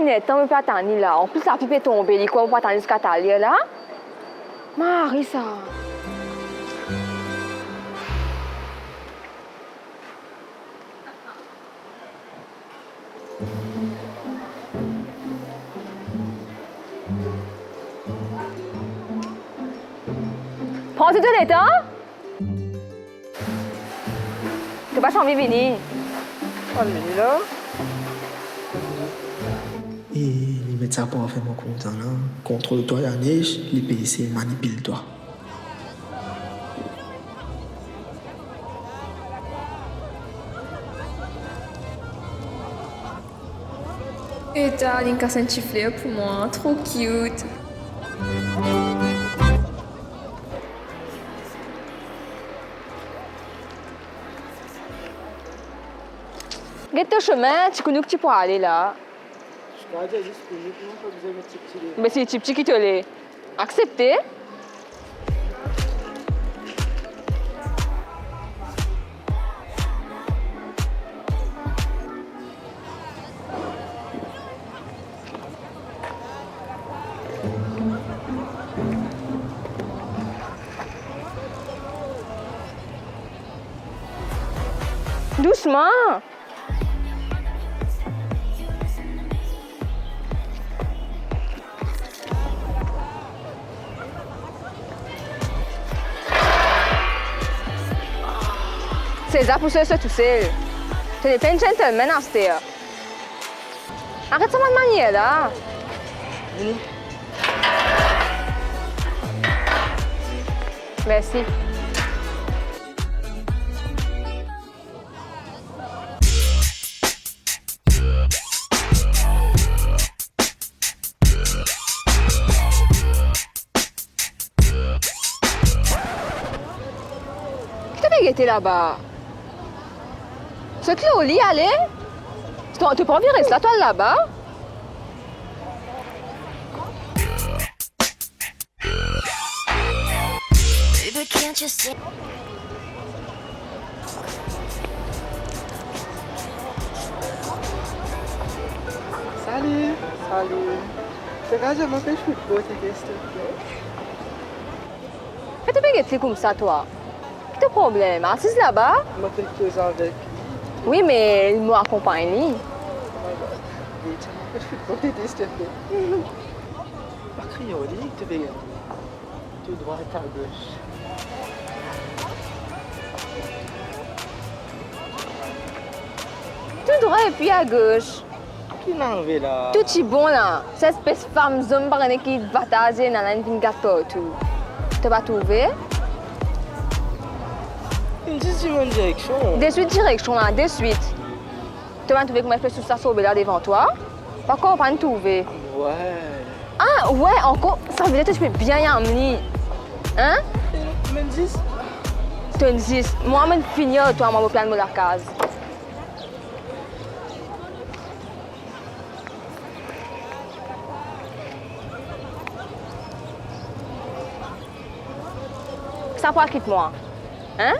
net, on ne peut pas attendre là. En plus, la pipe est tombée, il faut pas attendre jusqu'à t'aller là. Marie, ça. Prends-tu de l'état? Tu vas changer venir. Allez là. Et les médecins pour faire mon content là, contrôle-toi la neige, les PC manipule-toi. Et t'as une casse un chiflé pour moi, trop cute. Regarde ton chemin, tu connais que tu peux aller là. Je vais dire disponible, pas besoin de petit. Mais c'est les petits qui te l'est. Accepté. Doucement. C'est ça pour se tout seul. Tu n'es pas une gentleman à ce Arrête ça de manière là. Merci. Qui t'a fait là-bas? Ce que au lit, allez? Tu peux pas virer la toile là-bas? Salut. C'est quand je m'appelle football, t'es qu'est-ce que Mais tu peux être comme ça, toi? Quel problème? Assise là-bas? je m'appelle cause avec. Oui, mais il m'accompagne. Oh my god. Et tu m'appelles football, t'es qu'est-ce que Par crier, dis que tu veux. Tout droit et à gauche. Tout droit et puis à gauche. Qui n'en veut là? Tout est bon là. Cette espèce de femme zombie par qui va t'aser dans une gâteau tout. Tu vas trouver? Une deuxième direction. De suite direction là, de suite. Tu vas trouver comment je fais tout ça sauver là devant toi. Par contre, on va pas trouver. Ouais. Ah ouais, encore, ça veut dire que tu peux bien y amener. Hein? Même 10. Tu as 10. Moi, je vais finir, toi, je vais plan de la case. Ça pour quitter moi. Hein?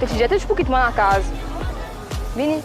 Tu te jettes, je peux quitter moi la case. Vini.